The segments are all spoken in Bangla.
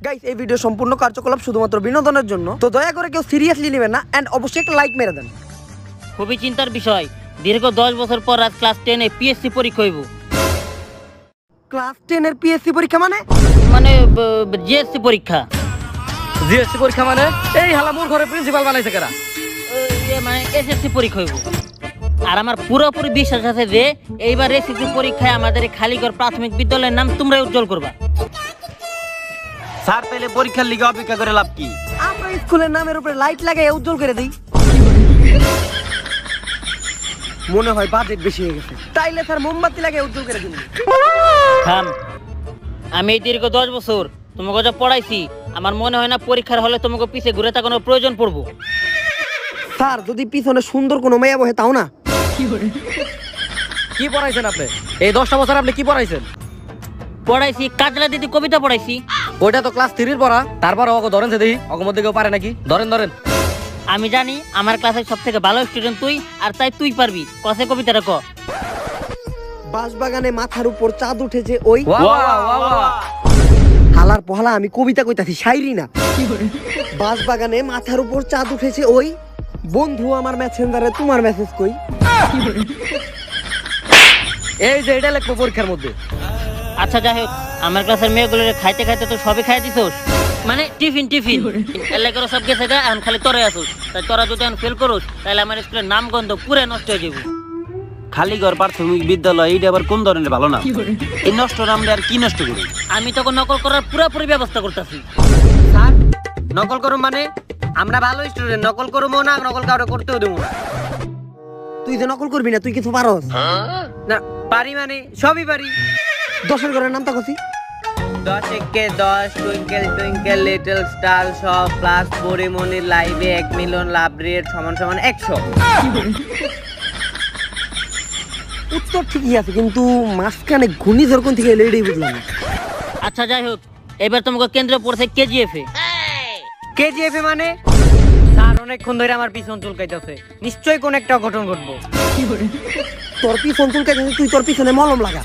গাইস এই ভিডিও সম্পূর্ণ কার্যকলাপ শুধুমাত্র বিনোদনের জন্য, তো দয়া করে কেউ সিরিয়াসলি নেবেন না এন্ড অবশ্যই একটা লাইক মেরে দেন। খুবই চিন্তার বিষয়, দীর্ঘ 10 বছর পর আজ ক্লাস 10 এ পিএসসি পরীক্ষা হইব। ক্লাস 10 এর পিএসসি পরীক্ষা মানে জিএসসি পরীক্ষা। জিএসসি পরীক্ষা মানে এই হালা মোর ঘরে প্রিন্সিপাল বানাইছে কেরা? মানে এসএসসি পরীক্ষা হইব। আর আমার পুরোপুরি বিশ্বাস আছে যে এইবার এসএসসি পরীক্ষায় আমাদের এই খালিগড় প্রাথমিক বিদ্যালয়ের নাম তোমরাই উজ্জ্বল করবা। স্যার তাহলে পরীক্ষার লিগে অপেক্ষা করে লাভ কি? আমরা স্কুলের নামের উপরে লাইট লাগাই উজ্জ্বল করে দেই। মনে হয় বাজেট বেশি হয়ে গেছে, তাইলে স্যার মোমবাতি লাগিয়ে উজ্জ্বল করে দিন। থাম, আমি এই দীর্ঘ 10 বছর তোমাকে যা পড়াইছি, আমার মনে হয় না পরীক্ষার হলে তোমাকে পিছে ঘুরে তাকানোর প্রয়োজন পড়বো। স্যার যদি পিছনে সুন্দর কোনো মেয়ে বসে তাও না। কি পড়াইছেন আপনি? এই 10টা বছর আপনি কি পড়াইছেন? পড়াইছি কাজলা দিদি কবিতা পড়াইছি। ওইটা তো ক্লাস 3 এর পড়া, তারপর ওকে ধরেন সে দেখি ওকে মধ্যে কেউ পারে নাকি? ধরেন আমি জানি আমার ক্লাসের সব থেকে ভালো স্টুডেন্ট তুই, আর তাই তুই পারবি। কসে কবিতাটা ক। বাঁশবাগানে মাথার উপর চাঁদ উঠেছে ওই। ওয়া হালার পহলা আমি কবিতা কইতাছি, শায়রি না। বাঁশবাগানে মাথার উপর চাঁদ উঠেছে ওই, বন্ধু আমার মেসেঞ্জারে তোমার মেসেজ কই। এই যে এটা লিখবো পরীক্ষার মধ্যে। আচ্ছা যাই হোক, আমার ক্লাসের মেয়েগুলোরে খাইতে খাইতে তো সবই খাই দিছোস, মানে টিফিন এলাকার সব গেছে গা, এখন খালি তোরাই আসোস। তাই তোরা যদি এখন ফেল করোস তাহলে আমার স্কুলের নাম গন্ধ পুরো নষ্ট হয়ে যাবে। খালিগড় প্রাথমিক বিদ্যালয় এইটা আবার কোন ধরনের ভালো না? এই নষ্ট নামটা আর কি নষ্ট করি? আমি তখন নকল করার পুরোপুরি ব্যবস্থা করতেছি। স্যার নকল করুম মানে? আমরা ভালো স্টুডেন্ট, নকল করবো না, নকল কাউরে করতেও দেবো না। তুই যে নকল করবি না, তুই কিছু পারস না পারি মানে সবই পারি। 10 ঘরের নামটা কছি। 10 একে 10, টুইঙ্কেল টুইঙ্কেল লিটল স্টার, সব প্লাস পরিমণির লাইভে 1 মিলিয়ন লাভ রেট সমান 100। উত্তর ঠিকই আছে, কিন্তু মাঝখানে ঘূর্ণিঝড় কোন থেকে এলো এটাই বুঝলাম না। আচ্ছা যাই হোক, এবার তোমাকে কেন্দ্র পড়ছে কেজিএফ এ। কেজিএফ এ মানে? স্যার অনেকক্ষণ ধরে আমার পিছন চুলকাইতেছে, নিশ্চয়ই কোন একটা অঘটন ঘটবো। তোর পিছন চুলকাইতেছে, তুই তোর পিছনে মলম লাগা।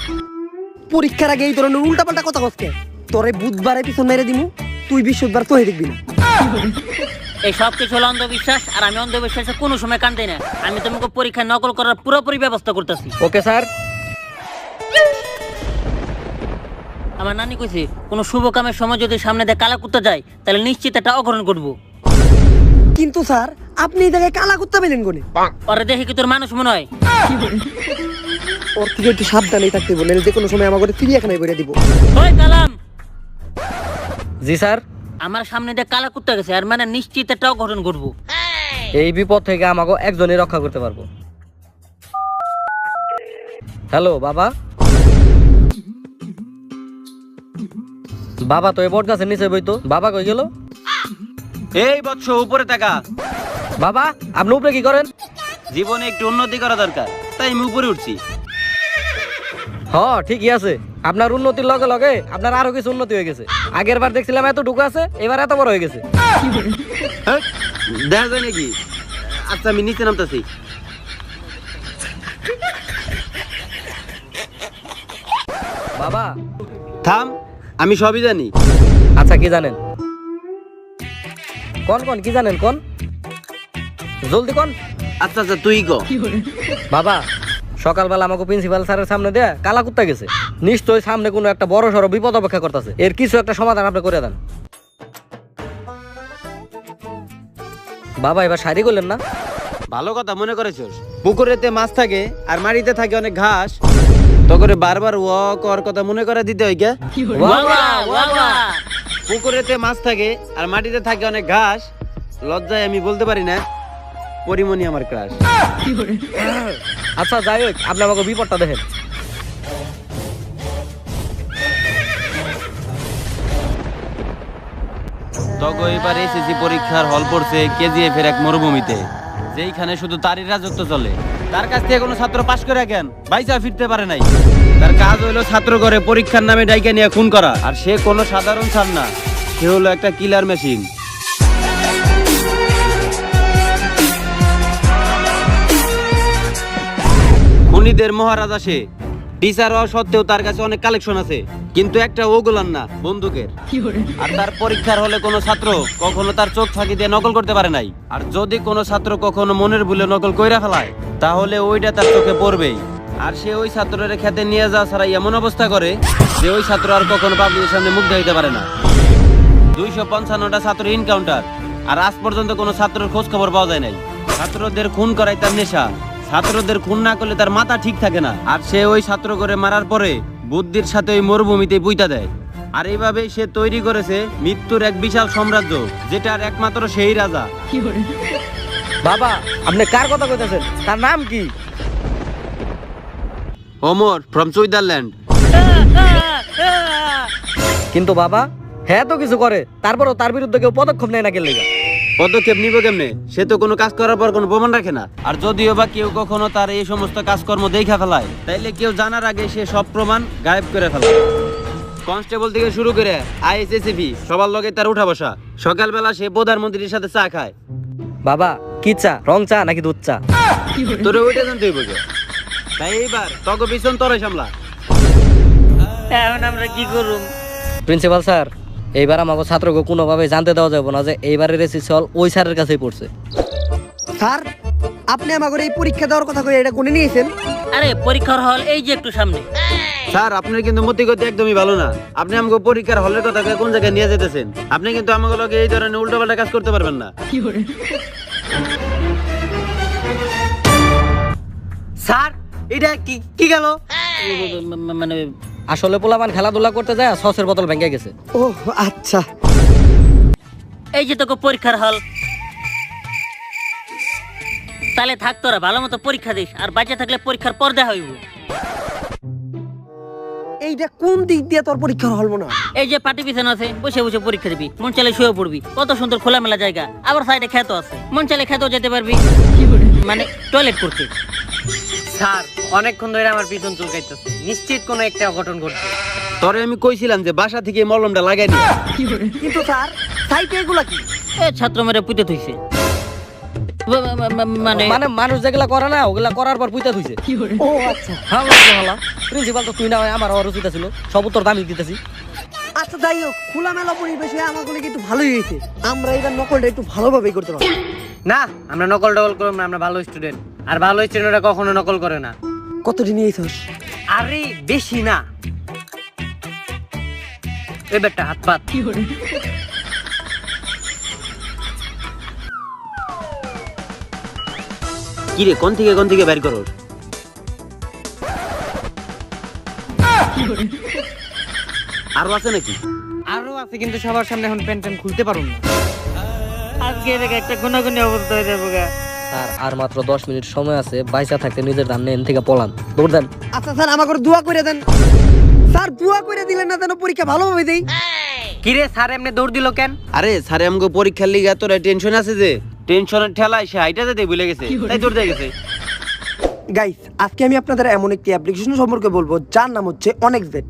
পরীক্ষার আগে এই ধরনের উল্টাপাল্টা কথা কসকে। তোরে বুধবারে পিছন মেরে দিমু, তুই বৃহস্পতিবার তোহে দেখবি না। এই সব কিছু হলো অন্ধবিশ্বাস, আর আমি অন্ধবিশ্বাসে কোনো সময় কান দেই না। আমি তোমাকে পরীক্ষায় নকল করার পুরোপুরি ব্যবস্থা করতেছি। Okay sir. আমার নানি কইছে কোনো শুভ কামের সময় যদি সামনে দিয়ে কালা কুত্তা যায় তাহলে নিশ্চিত একটা অঘটন ঘটবো। কিন্তু স্যার আপনি এই জায়গায় কালা কুত্তা পেলেন কোনে? পরে দেখি কি তোর মানুষ মনে হয়। ওর থেকে একটু সাবধানেই থাকতে বলেন, যে কোনো সময় আমাকে চিড়িয়াখানায় করে দিব। ওই কালাম, জি স্যার। আমার সামনে দিয়ে কালা কুত্তা গেছে, আর মানে নিশ্চিত একটা অঘটন ঘটবো। এই বিপদ থেকে আমাকে একজনই রক্ষা করতে পারবো। হ্যালো বাবা। বাবা তো এই বট গাছের নিচে বইতো, বাবা কই গেল? এই বৎস উপরে তাকা। বাবা আপনি উপরে কি করেন? জীবনে একটু উন্নতি করা দরকার, তাই আমি উপরে উঠছি। ঠিকই আছে, আপনার উন্নতির লগে লগে আপনার আরো কিছু উন্নতি হয়ে গেছে। আগের বার দেখছিলাম এত ঢুকা আছে, এবার এত বড় হয়ে গেছে। হ্যাঁ, দেখা যায় নাকি? আচ্ছা আমি নিচে নামতেছি। বাবা থাম, আমি সবই জানি। আচ্ছা কি জানেন? কোন কি জানেন কোন, জলদি কোন। আচ্ছা তুই ক। বাবা সকালবেলা আমাকে প্রিন্সিপাল স্যারের সামনে দেয়া কালা কুত্তা গেছে, নিশ্চয়ই সামনে কোনো একটা বড় সড়ো বিপদ অপেক্ষা করতেছে। এর কিছু একটা সমাধান আপনি করে দেন। বাবা এবার শাড়ি করলেন না? ভালো কথা মনে করেছিস। পুকুরেতে মাছ থাকে আর মাটিতে থাকে অনেক ঘাস, তো করে বারবার ওর কথা মনে করে দিতে হয় কে? পুকুরেতে মাছ থাকে আর মাটিতে থাকে অনেক ঘাস, লজ্জায় আমি বলতে পারি না পরিমণি আমার ক্রাশ। আচ্ছা যাই হোক, আপনি আমাকে বিপদটা দেখেন। তখন এবার এসএসসি পরীক্ষার হল পড়ছে কেজিএফ এর এক মরুভূমিতে, যেইখানে শুধু তারই রাজত্ব চলে। তার কাছ থেকে কোনো ছাত্র পাশ করে কেন বাইসা ফিরতে পারে নাই। তার কাজ হলো ছাত্র করে পরীক্ষার নামে ডাইকে নিয়ে খুন করা। আর সে কোনো সাধারণ ছাত্র না, সে হলো একটা কিলার মেশিন। খুনিদের মহারাজা সে। টিচার হওয়া সত্ত্বেও তার কাছে অনেক কালেকশন আছে। কিন্তু একটা ওগুলান না, বন্দুকের। আর তার পরীক্ষার হলে কোনো ছাত্র কখনো তার চোখ ফাঁকি দিয়ে নকল করতে পারে নাই। আর যদি কোনো ছাত্র কখনো মনের ভুলে নকল কইরা ফেলায়, তাহলে ওইটা তার চোখে পড়বেই। আর সে ওই ছাত্রের খেতে নিয়ে যাওয়া ছাড়া এমন অবস্থা করে যে ওই ছাত্র আর কখনো পাবলিকের সামনে মুখ দেখাইতে পারে না। 255টা ছাত্র ইনকাউন্টার, আর আজ পর্যন্ত কোনো ছাত্রের খোঁজ খবর পাওয়া যায় নাই। ছাত্রদের খুন করাই তার নেশা, ছাত্রদের খুন না করলে তার মাথা ঠিক থাকে না। আর সে ওই ছাত্র করে মারার পরে বুদ্ধির সাথে ওই মরুভূমিতে পুইতা দেয়। আর এইভাবেই সে তৈরি করেছে মৃত্যুর এক বিশাল সাম্রাজ্য, যেটার একমাত্র সেই রাজা। বাবা, আপনি কার কথা কইতেছেন? তার নাম কি? Omar from Switzerland. কিন্তু বাবা, হ্যাঁ তো কিছু করে, তারপরও তার বিরুদ্ধে কেউ পদক্ষেপ নেয় না কেন লেগা? পদক্ষেপ নিব কেমনে? সে তো কোনো কাজ করার পর কোনো প্রমাণ রাখে না। আর যদিও বা কেউ কখনো তার এই সমস্ত কাজকর্ম দেখা ফেলায়, তাইলে কেউ জানার আগে সে সব প্রমাণ গায়েব করে ফেলায়। কনস্টেবল থেকে শুরু করে আইএসএসিপি সবার লগে তার উঠা বসা। সকালবেলা সে প্রধানমন্ত্রীর সাথে চা খায়। বাবা, কি চা? রং চা নাকি দুধ চা? তোরে ওইটা জানতেই বোঝে। তাই এইবার তকে পিছন তোরে সামলা। এখন আমরা কি করুম? প্রিন্সিপাল স্যার, এইবার আমাকে ছাত্রকে কোনোভাবে জানতে দেওয়া যাবে না যে এইবারের রেসিসল ওই স্যারের কাছেই পড়ছে। স্যার, আপনি আমাকে এই পরীক্ষা দেওয়ার কথা কই এটা কোনে নিয়েছেন? আরে পরীক্ষার হল এই যে একটু সামনে। স্যার, আপনার কিন্তু মতিগতি একদমই ভালো না। আপনি আমাকে পরীক্ষার হলের কথা কোন জায়গায় নিয়ে যেতেছেন? আপনি কিন্তু আমাকে লগে এই ধরনের উল্টোপাল্টা কাজ করতে পারবেন না। স্যার, এটা কি গেল? মানে আসলে পোলাপান খেলাধুলা করতে যায় সসের বোতল ভেঙে গেছে। ও আচ্ছা। এই যে তোকে পরীক্ষার হল, তাহলে থাক, তোরা ভালো মতো পরীক্ষা দিস। আর বাচ্চা থাকলে পরীক্ষার পর দেখা হইব। এইটা কোন দিক দিয়ে তোর পরীক্ষা হল মনে হয়? এই যে পাটি পিছনে আছে, বসে বসে পরীক্ষা দিবি। মন চাইলে শুয়ে পড়বি, কত সুন্দর খোলামেলা জায়গা। আবার সাইডে ক্ষেত আছে, মন চাইলে ক্ষেতেও যেতে পারবি, মানে টয়লেট করতে। স্যার, অনেকক্ষণ ধরে আমার পিছন চুলকাইতেছে, নিশ্চিত কোনো একটা অঘটন ঘটবে। তরে আমি কইছিলাম যে বাসা থেকে এই মলমটা লাগাই নি। কিন্তু স্যার, সাইটে এগুলা কি? এ ছাত্র মেরে পুঁতে থইছে। মানে মানে মানুষ যেগুলা করে না, ওগুলা করার পর পুইতা থইছে। ও আচ্ছা। হ্যাঁ, প্রিন্সিপাল তো তুই না হয়, আমার আরো উচিত ছিল। সব উত্তর দামি দিতেছি। আচ্ছা যাই হোক, খোলামেলা পরিবেশে আমাগুলো কিন্তু ভালোই হয়েছে। আমরা এবার নকলটা একটু ভালোভাবেই করতে পারবো। না, আমরা নকল টকল করব না, আমরা ভালো স্টুডেন্ট। আর ভালো স্টুডেন্টরা কখনো নকল করে না। কতটি নিয়েছিস? আরে বেশি না, এবারটা হাত পাত। কি রে, কোন থেকে বের করো? আরো আছে নাকি? আরো আছে, কিন্তু সবার সামনে এখন প্যান্ট খুলতে পারুন না। আজকে দেখে একটা গুনাগুনি অবস্থা হয়ে যাবো গা। আর আর মাত্র 10 মিনিট সময় আছে। বাইসা থাকতে নিজের ধান নেন থেকে পলান, দৌড় দেন। আচ্ছা স্যার, আমাকে দোয়া করে দেন। স্যার, দোয়া করে দিলেন না যেন পরীক্ষা ভালোভাবে দেই। কিরে স্যার, এমনি দৌড় দিল কেন? আরে স্যারে আমাকে পরীক্ষার লিগা তোরা টেনশন আছে, যে টেনশনের ঠেলায় সে হাইটা যেতে ভুলে গেছে, তাই দৌড় দিয়ে গেছে। গাইস, আজকে আমি আপনাদের এমন একটি অ্যাপ্লিকেশন সম্পর্কে বলবো যার নাম হচ্ছে অনেক্সবেট।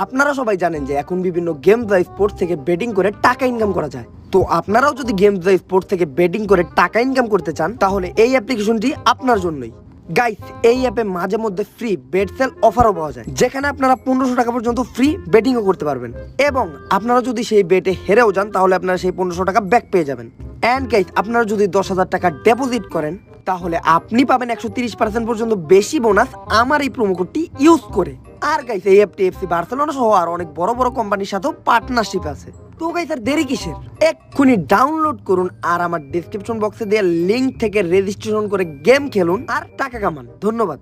আপনারা সবাই জানেন যে এখন বিভিন্ন গেমস বা স্পোর্টস থেকে বেটিং করে টাকা ইনকাম করা যায়। তো আপনারাও যদি গেমস বা স্পোর্টস থেকে বেটিং করে টাকা ইনকাম করতে চান, তাহলে এই অ্যাপ্লিকেশনটি আপনার জন্যই। গাইস, এই অ্যাপে মাঝে মধ্যে ফ্রি বেট সেল অফারও পাওয়া যায়, যেখানে আপনারা 1500 টাকা পর্যন্ত ফ্রি বেটিংও করতে পারবেন। এবং আপনারা যদি সেই বেটে হেরেও যান, তাহলে আপনারা সেই 1500 টাকা ব্যাক পেয়ে যাবেন। এন্ড গাইস, আপনারা যদি 10,000 টাকা ডিপোজিট করেন, তাহলে আপনি পাবেন 130% পর্যন্ত বেশি বোনাস আমার এই প্রোমো কোডটি ইউজ করে। আর গাইস, এই অ্যাপটি এফসি বার্সেলোনা সহ আর অনেক বড় বড় কোম্পানির সাথেও পার্টনারশিপ আছে। তো গাইস, আর দেরি কিসের? এক্ষুনি ডাউনলোড করুন আর আমার ডেসক্রিপশন বক্সে দেওয়া লিংক থেকে রেজিস্ট্রেশন করে গেম খেলুন আর টাকা কামান। ধন্যবাদ।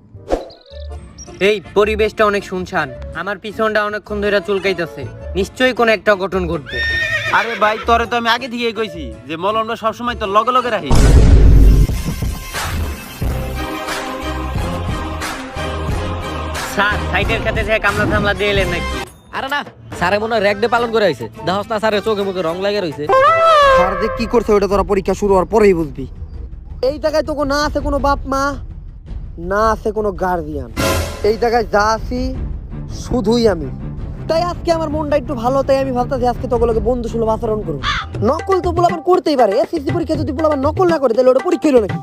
এই পরিবেশটা অনেক শুনশান, আমার পিছনটা অনেকক্ষণ ধরে চুলকাইতেছে, নিশ্চয়ই কোনো একটা অঘটন ঘটবে। আরে ভাই, তোরে তো আমি আগে থেকেই কইছি যে মলমটা সবসময় তোর লগে লগে রাখি। স্যার, সাইডের খাতে যে কামলা থামলা দিয়ে এলেন নাকি? আরে না, স্যারে মনে হয় র্যাক ডে পালন করে আইছে। দেখছ না, স্যারের চোখে মুখে রং লাগে রইছে। স্যার যে কি করছে ওটা তোরা পরীক্ষা শুরু হওয়ার পরেই বুঝবি। এই জায়গায় তোকে না আছে কোনো বাপ মা, না আছে কোনো গার্ডিয়ান। এই জায়গায় যা আছি শুধুই আমি। তাই আজকে আমার মনটা একটু ভালো, তাই আমি ভাবতেছি আজকে তোগুলোকে বন্ধু সুলভ আচরণ করুন। নকল তো পোলাপান করতেই পারে, এসএসসি পরীক্ষা যদি পোলাপান নকল না করে তাহলে ওটা পরীক্ষা হলো নাকি?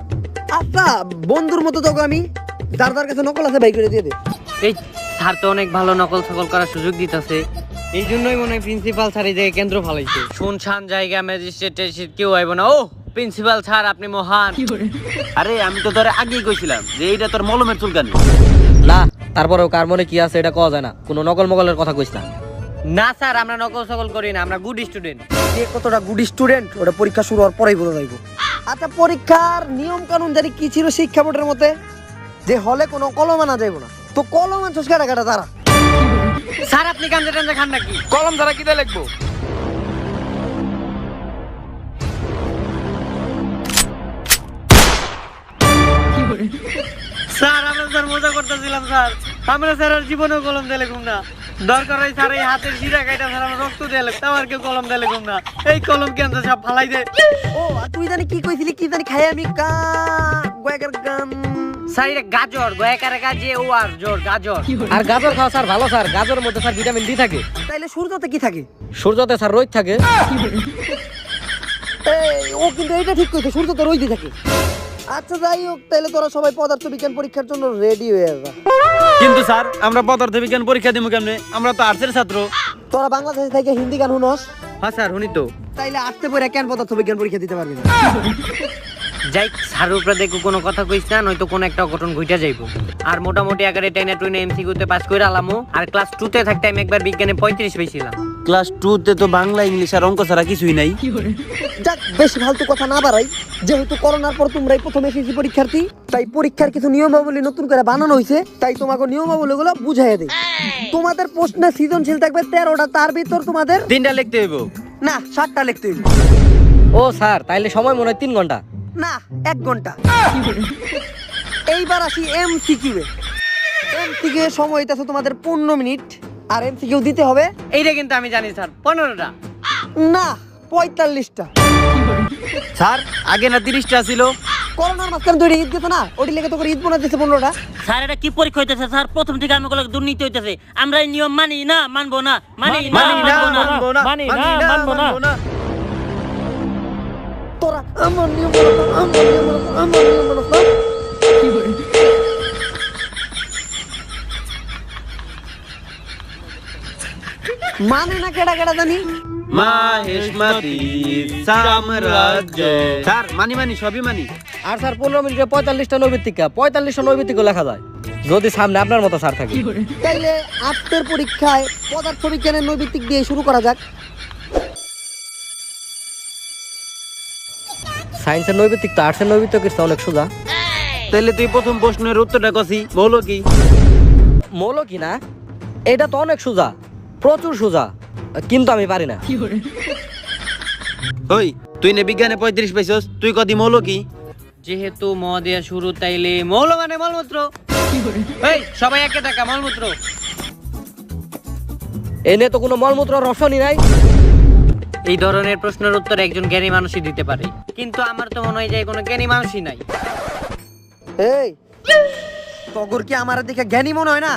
আচ্ছা, বন্ধুর মতো তোকে আমি যার যার কাছে নকল আছে বাই করে দিয়ে দে। এই স্যার তো অনেক ভালো নকল সকল করার সুযোগ দিতেছে, এই জন্যই মনে হয় প্রিন্সিপাল স্যার এই জায়গায় কেন্দ্র ফালাইছে। শুনছান জায়গা ম্যাজিস্ট্রেট টেজিস্ট্রেট কেউ আইব না। ও প্রিন্সিপাল স্যার আপনি মহান। আরে আমি তো তোরে আগেই কইছিলাম যে এইটা তোর মলমের চুলকানি। না তারপরেও কার মনে কি আছে এটা কওয়া যায় না, কোনো নকল মকলের কথা কইস না। না স্যার আমরা নকল সকল করি না, আমরা গুড স্টুডেন্ট। কে কতটা গুড স্টুডেন্ট ওটা পরীক্ষা শুরু হওয়ার পরেই বোঝা যাইব। আচ্ছা, পরীক্ষার নিয়ম কানুন জানি কি ছিল শিক্ষা বোর্ডের মতে, যে হলে কোনো কলম আনা যাইব না, তো কলম আনছস কাটা কাটা তারা। স্যার আপনি গাঞ্জা টাঞ্জা খান নাকি? কলম দ্বারা কিটা লিখবো? স্যার আমরা স্যার মজা করতেছিলাম স্যার, আমরা স্যার আর জীবনেও কলম দিয়ে লিখুম না। দরকার হয় স্যার এই হাতের শিরা কাইটা স্যার আমরা রক্ত দিয়ে লিখতাম, আর কেউ কলম দিয়ে লিখুম না। এই কলম কেন সব ফালাই দে। ও আর তুই জানি কি কইছিলি, কি জানি খাই আমি গয়াকার গান। স্যার এটা গাজর, গয়াকারে গাজে ও আর জোর গাজর। আর গাজর খাওয়া স্যার ভালো স্যার, গাজরের মধ্যে স্যার ভিটামিন ডি থাকে। তাইলে সূর্যতে কি থাকে? সূর্যতে স্যার রোদ থাকে। এই, ও কিন্তু এইটা ঠিক কইছে, সূর্যতে রোদই থাকে। আচ্ছা যাই হোক, তাইলে তোরা সবাই পদার্থ বিজ্ঞান পরীক্ষার জন্য রেডি হয়ে যা। কিন্তু স্যার আমরা পদার্থ বিজ্ঞান পরীক্ষা দিব কেমনে? আমরা তো আর্টসের ছাত্র। তোরা বাংলাদেশ থেকে হিন্দি গান শুনস, হ্যাঁ স্যার শুনি তো। তাইলে আসতে পরে কেন পদার্থ বিজ্ঞান পরীক্ষা দিতে পারবি না? যাই স্যার উপরে দেখো কোনো কথা কইস না, নয়তো কোনো একটা অঘটন ঘইটা যাইবো। আর মোটামুটি আকারে 10 আর 20 এমসিকিউ তে পাস করে আলামু। আর ক্লাস 2 তে থাকতে আমি একবার বিজ্ঞানে 35 পেয়েছিলাম। ক্লাস 2 তে তো বাংলা ইংলিশ আর অঙ্ক ছাড়া কিছুই নাই। যাক, বেশি ফালতু কথা না বাড়াই, যেহেতু করোনার পর তোমরাই প্রথম এসেছি পরীক্ষার্থী, তাই পরীক্ষার কিছু নিয়মাবলী নতুন করে বানানো হয়েছে, তাই তোমাকে নিয়মাবলীগুলো বুঝাইয়া দেই। তোমাদের প্রশ্নে সৃজনশীল থাকবে 13টা, তার ভিতর তোমাদের 3টা লিখতে হইব। না 7টা লিখতে হইবে। ও স্যার তাইলে সময় মনে হয় 3 ঘন্টা। না 1 ঘন্টা। এইবার আসি এমসিকিউ এ। এমসিকিউ এর সময় হইতাছে তোমাদের 15 মিনিট, আর এমসিকিউ দিতে হবে এইটা কিন্তু আমি জানি স্যার 15টা। না 45টা। স্যার আগে না 30টা ছিল। করোনার মাঝখানে 2টা ঈদ গেছে না, ওটি লেগে তো করে ঈদ বোনাস দিছে 15টা। স্যার এটা কি পরীক্ষা হইতেছে স্যার? প্রথম থেকে আমি গুলো দুর্নীতি হইতেছে। আমরা এই নিয়ম মানি না, মানবো না, মানি না, মানবো না, মানি না, মানবো না। তোরা আমার নিয়ম মানো না, আমার নিয়ম মানো না, আমার নিয়ম মানো না। মানে না কেডা কেডা জানি। মাহেশমতি সাম্রাজ্য। স্যার মানি মানি সবই মানি। আর স্যার 15 মিনিটে 45টা নৈবিত্তিকা, 45টা নৈবিত্তিকও লেখা যায় যদি সামনে আপনার মতো স্যার থাকে। তাইলে আজকের পরীক্ষায় পদার্থ বিজ্ঞানের নৈবিত্তিক দিয়ে শুরু করা যাক। সায়েন্সের নৈবিত্তিক তো আর্টসের নৈবিত্তিকের চেয়ে অনেক সোজা। তাহলে তুই প্রথম প্রশ্নের উত্তরটা কসি বলো কি? মৌল কি না, এটা তো অনেক সোজা, প্রচুর সোজা, কিন্তু আমি পারি না। ওই তুই নে বিজ্ঞানে 35 পাইছস, তুই কদি মৌল কি? যেহেতু ম দিয়া শুরু, তাইলে মৌল মানে মলমূত্র। এই সবাই একে টাকা মলমূত্র। এনে তো কোনো মলমূত্র রসনই নাই। এই ধরনের প্রশ্নের উত্তর একজন জ্ঞানী মানুষই দিতে পারে, কিন্তু আমার তো মনে হয় যে কোনো জ্ঞানী মানুষই নাই। এই তগর কি আমার দেখে জ্ঞানী মনে হয় না?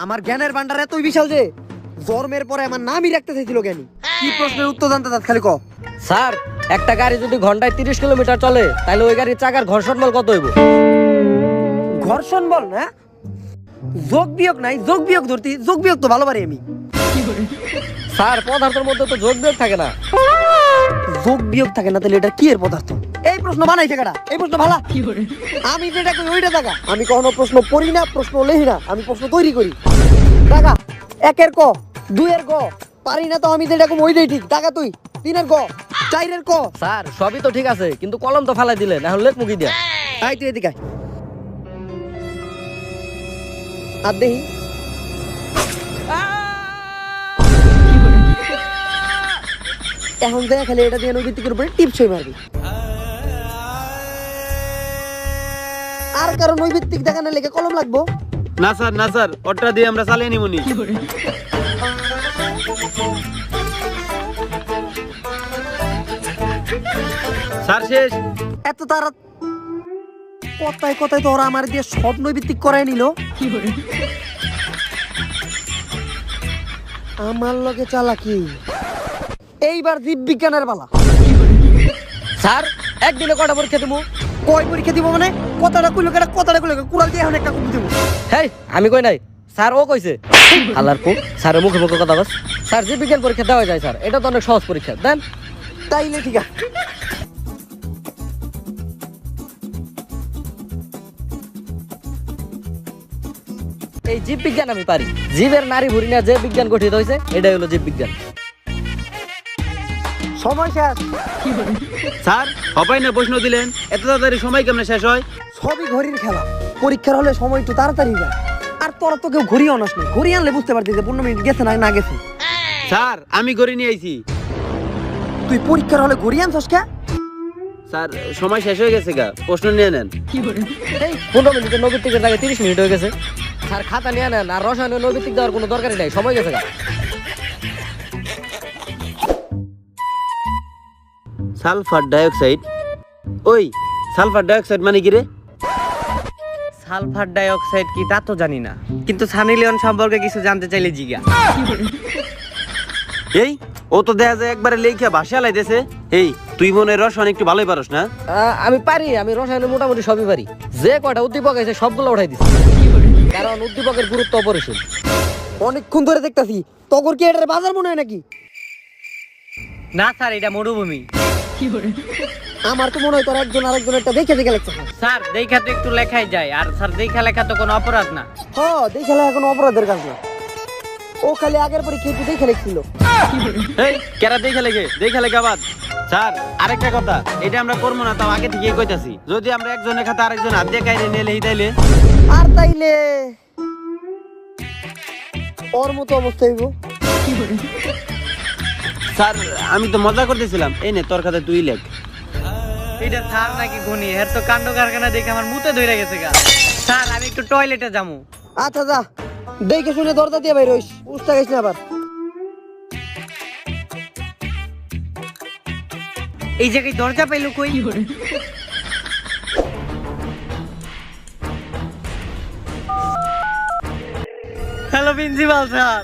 আমার জ্ঞানের ভান্ডার এতই বিশাল যে জন্মের পরে আমার নামই রাখতে চাইছিল জ্ঞানী। কি প্রশ্নের উত্তর জানতে চাস খালি ক। স্যার একটা গাড়ি যদি ঘন্টায় 30 কিলোমিটার চলে, তাহলে ওই গাড়ির চাকার ঘর্ষণ বল কত হইব? ঘর্ষণ বল না, যোগ বিয়োগ নাই, যোগ বিয়োগ ধরতি, যোগ বিয়োগ তো ভালো পারি আমি। স্যার পদার্থের মধ্যে তো যোগ বিয়োগ থাকে না। যোগ বিয়োগ থাকে না, তাহলে এটা কি এর পদার্থ? এই প্রশ্ন বানাইছে কেডা? এই প্রশ্ন ভালা। আমি যেটা কই ওইটা টাকা। আমি কখনো প্রশ্ন পড়ি না, প্রশ্ন লেখি না, আমি প্রশ্ন তৈরি করি। টাকা 1 এর ক, 2 এর ক, পারি না তো আমি যেটা কই ওইটাই ঠিক। টাকা তুই 3 এর ক, 4 এর ক। স্যার সবই তো ঠিক আছে, কিন্তু কলম তো ফালাই দিলে, না হলে মুখি দিয়া। আই তুই এদিকে আয়। আর দেখি এখন দেখা খালি এটা দিয়ে নৈবিত্তিকের উপরে টিপসই মারবি। আর কারো নৈবিত্তিক দেখানোর লেগে কলম লাগবো? না স্যার না স্যার, ওটা দিয়ে আমরা চালিয়ে নিবনি। স্যার শেষ। এত তারা কথায় কথায় তো ওরা আমার দিয়ে সব নৈবিত্তিক করাই নিল। আমার লগে চালাকি। এইবার জীববিজ্ঞানের বালা। স্যার একদিনে কয়টা পরীক্ষা দেবো? কয় পরীক্ষা দিব মানে? কথাটা কইলো কেটা, কথাটা কইলো কুড়াল দিয়ে এখন একটা কপি দিব। হেই আমি কই নাই, স্যার ও কইছে আল্লাহর পো স্যারের মুখে মুখে কথা বস। স্যার জীববিজ্ঞান পরীক্ষা দেওয়া যায় স্যার, এটা তো অনেক সহজ পরীক্ষা দেন। তাইলে ঠিক আছে। এই জীববিজ্ঞান আমি পারি। জীবের নারী ভুঁড়ি নিয়ে যে বিজ্ঞান গঠিত হয়েছে এটাই হলো জীববিজ্ঞান। সময় শেষ। স্যার হবাই না প্রশ্ন দিলেন, এত তাড়াতাড়ি সময় কেমনে শেষ হয়? সবই ঘড়ির খেলা, পরীক্ষার হলে সময় একটু তাড়াতাড়ি যায়। আর তোরা তো কেউ ঘড়ি আনস না, ঘড়ি আনলে বুঝতে পারতিস যে 15 মিনিট গেছে না না গেছে। স্যার আমি ঘড়ি নিয়ে আইছি। তুই পরীক্ষার হলে ঘড়ি আনছস কে? স্যার সময় শেষ হয়ে গেছে গা, প্রশ্ন নিয়ে নেন। এই 15 মিনিটের নৈবিত্তিকের জায়গায় 30 মিনিট হয়ে গেছে। স্যার খাতা নিয়ে নেন, আর রসায়নের নৈবিত্তিক দেওয়ার কোনো দরকারই নাই, সময় গেছে গা। সালফার ডাইঅক্সাইড, ওই সালফার ডাইঅক্সাইড মানে কি রে? সালফার ডাইঅক্সাইড কি তা তো জানি না, কিন্তু সানি লিওন সম্পর্কে কিছু জানতে চাইলে জিজ্ঞা। এই ও তো দেখা যায় একবারে লেখা ভাষা লাইতেছে। এই তুই মনে হয় রসায়ন একটু ভালোই পারস না? আমি পারি, আমি রসায়নে মোটামুটি সবই পারি। যে কয়টা উদ্দীপক আছে সবগুলো উঠাই দিচ্ছি, কারণ উদ্দীপকের গুরুত্ব অপরিসীম। অনেকক্ষণ ধরে দেখতাছি, তগর কি এটার বাজার মনে হয় নাকি? না স্যার, এটা মরুভূমি। আমার তো মনে হয় তোর একজন আরেকজন একটা দেখে দেখে লেখছে। স্যার দেখা তো একটু লেখাই যায়, আর স্যার দেখা লেখা তো কোনো অপরাধ না। দেখে লেখা কোনো অপরাধের কাজ না। ও খালি আগের পরীক্ষা একটু দেখে লিখছিল। এই কেরা দেখে লেখা বাদ। স্যার আরেকটা কথা, এটা আমরা করবো না, তাও আগে থেকেই কইতাছি। যদি আমরা একজনের খাতা আরেকজন হাত দিয়ে কাইরে নিয়ে লেহি তাইলে আর তাইলে ওর মতো অবস্থা হইব। স্যার আমি তো মজা করতেছিলাম। এই নে তোর খাতা তুই লেখ। এটা স্যার নাকি গুনি, এর তো কাণ্ড কারখানা দেখে আমার মুতে ধরে গেছে গা। স্যার আমি একটু টয়লেটে যাবো। আচ্ছা যা, দেখে শুনে দরজা দিয়ে বাইর হইস, উস্তা গেছ না আবার। এই জায়গায় দরজা পাইলো কই? হ্যালো প্রিন্সিপাল স্যার,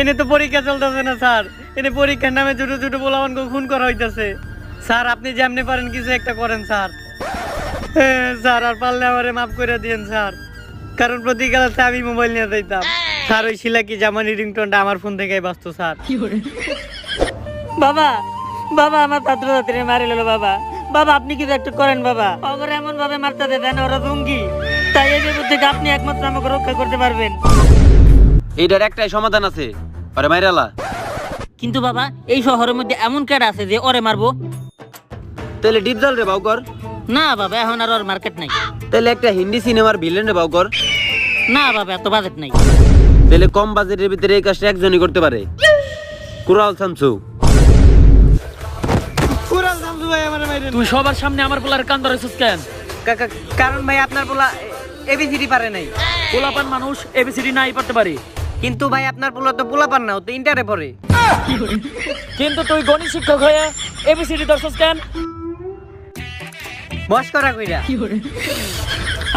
এনে তো পরীক্ষা চলতেছে না স্যার। এনে পরীক্ষার নামে ছোট ছোট পোলাপানকে খুন করা হইতাছে। স্যার আপনি যেমনি পারেন কিছু একটা করেন স্যার। স্যার আর পারলে আমারে মাফ করে দিয়েন স্যার, কারণ প্রতি ক্লাসে আমি মোবাইল নিয়ে যাইতাম। স্যার ওই শিলাকি জামানি রিংটোনটা আমার ফোন থেকেই বাঁচতো স্যার। বাবা বাবা আমার ছাত্রছাত্রী মারি লো বাবা। বাবা আপনি কিছু একটু করেন বাবা, অগর এমন ভাবে মারতে দেন ওরা জঙ্গি। তাই এই বিপদ থেকে আপনি একমাত্র আমাকে রক্ষা করতে পারবেন। এইটার একটাই সমাধান আছে, আরে মাইরালা। কিন্তু বাবা এই শহরের মধ্যে এমন কেডা আছে যে ওরে মারবো? তাহলে ডিপজল রে বাউকর। না বাবা এখন আর ওর মার্কেট নাই। তাহলে একটা হিন্দি সিনেমার ভিলেন রে বাউকর। না বাবা এত বাজেট নাই। তাহলে কম বাজেটের ভিতরে এই কাজটা একজনই করতে পারে, কুরাল শামসু। তুই সবার সামনে আমার পোলার কান ধরেছিস কেন? কারণ ভাই আপনার পোলা এবিসিডি পারে নাই। পোলাপান মানুষ এবিসিডি নাই পড়তে পারে, কিন্তু ভাই আপনার পোলা তো পোলাপান না, ও তো ইন্টারে পড়ে। কিন্তু তুই গণিত শিক্ষক হয়ে এবিসিডি ধরছিস কেন? বস করা কইরা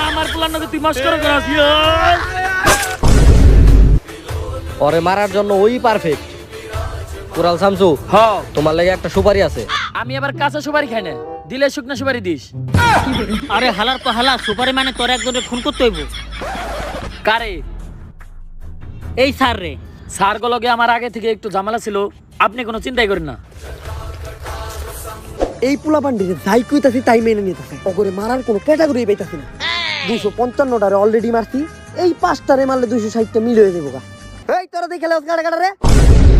আমার পোলার নাকি তুই মস্করা করাস? ওরে মারার জন্য ওই পারফেক্ট। কুরাল শামসু, তোমার লাগে একটা সুপারি আছে। আমি আবার কাঁচা সুপারি খাই না, দিলে শুকনা সুপারি দিস। আরে হালার তো হালা, সুপারি মানে তোর একজনের খুন করতে হইব। কারে? এই স্যার রে। স্যার গুলোকে আমার আগে থেকে একটু ঝামেলা ছিল, আপনি কোনো চিন্তাই করেন না। এই পোলা পান্ডিতে যাই কইতাছি তাই মেনে নিতেছে, ওগরে মারার কোনো ক্যাটাগরি পাইতাছি না। 255টারে অলরেডি মারছি, এই 5টারে মারলে 260টা মিল হয়ে যাবো গা। এই তোরা দেখে লেস গাড়া গাড়া রে।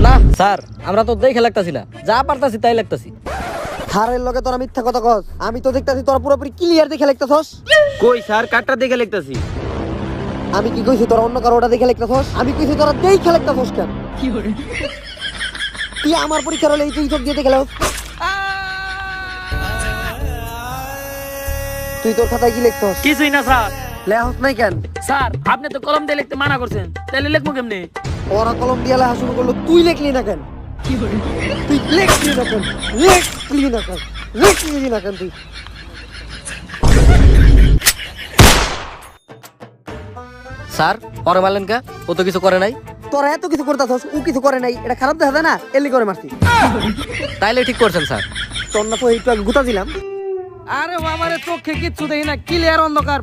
না স্যার, আমরা তো দেখে লাগতাছি না, যা পারতাছি তাই লাগতাছি। থারের লগে তোরা মিথ্যা কথা কস, আমি তো দেখতাছি তোরা পুরোপুরি ক্লিয়ার দেখে লিখতাছস। কই স্যার কাটটা দেখে লিখতাছি। আমি কি কইছি তোরা অন্য কারোটা দেখে লিখতাছস? আমি কইছি তোরা দেখে লিখতাছস কেন? তুই আমার পরীক্ষার হলে এই তুই চোখ দিয়ে দেখে লেস। তুই তোর খাতায় কি লিখছস? কিছুই না স্যার। লেখস নাই কেন? স্যার আপনি তো কলম দিয়ে লিখতে মানা করছেন, তাহলে লিখবো কেমনে? ওরা কলম দিয়ে লেখা শুরু করলো, তুই লিখলি না কেন? তুই লিখলি না কেন? লিখলি না কেন? লিখলি না কেন তুই? স্যার ওরে মারলেন কে? ও তো কিছু করে নাই। তোরা এত কিছু করতাছস, ও কিছু করে নাই, এটা খারাপ দেখা যায় না? এলি করে মারছি। তাইলে ঠিক করছেন স্যার। তোর না তো একটু আগে গুতা দিলাম। আরে বাবারে, চোখে কিচ্ছু দেখি না, ক্লিয়ার অন্ধকার।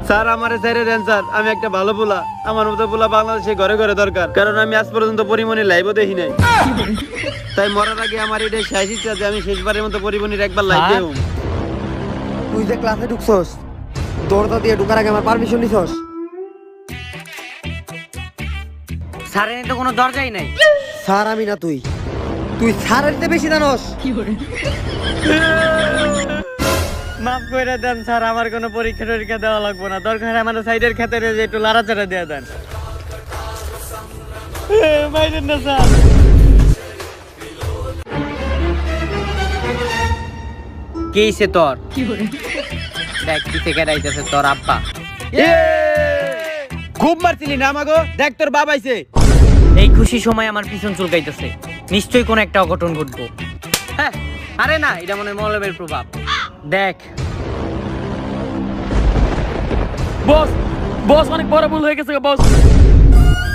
স্যার আমারে ছেড়ে দেন স্যার, আমি একটা ভালো পোলা, আমার মতো পোলা বাংলাদেশে ঘরে ঘরে দরকার, কারণ আমি আজ পর্যন্ত পরিমণি লাইভও দেখি নাই। তাই মরার আগে আমার এটাই শেষ ইচ্ছা যে আমি শেষবারের মতো পরিমণির একবার লাইভ দেব। তুই যে ক্লাসে ঢুকছস, দরজা দিয়ে ঢুকার আগে আমার পারমিশন নিছস? স্যার এনে তো কোনো দরজাই নাই। স্যার আমি না তুই, তুই স্যারের চেয়ে বেশি জানোস। মাফ করে দেন স্যার, আমার কোনো পরীক্ষা টরীক্ষা দেওয়া লাগবে না, দরকার আমার সাইডের খেতে যে একটু লাড়াচাড়া দিয়ে দেন। মাইরেন না স্যার। কি হইছে তোর? দেখ কি থেকে রাইতেছে তোর আব্বা। খুব মারছিলি না আমাগো, দেখ তোর বাবাইছে। এই খুশি সময় আমার পিছন চুলকাইতেছে, নিশ্চয়ই কোন একটা অঘটন ঘটবো। হ্যাঁ, আরে না, এটা মনে হয় মৌলবের প্রভাব। দেখ বস বস অনেক বড় ভুল হয়ে গেছে বস।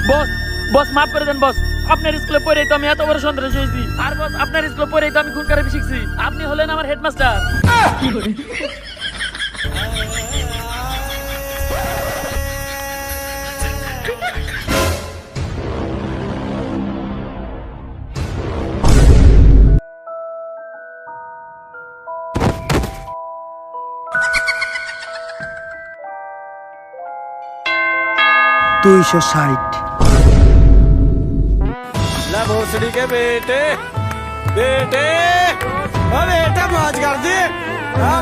বস বস মাফ করে দেন বস, আপনার স্কুলে পড়েই তো আমি এত বড় সন্ত্রাসী হয়েছি। আর বস আপনার স্কুলে পড়েই তো আমি খুন খারাপি শিখছি। আপনি হলেন আমার হেডমাস্টার। দুইশো 60। भोसड़ी के बेटे बेटे, बेटा मौज कर दी,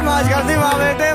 मौज कर दी वाह बेटे।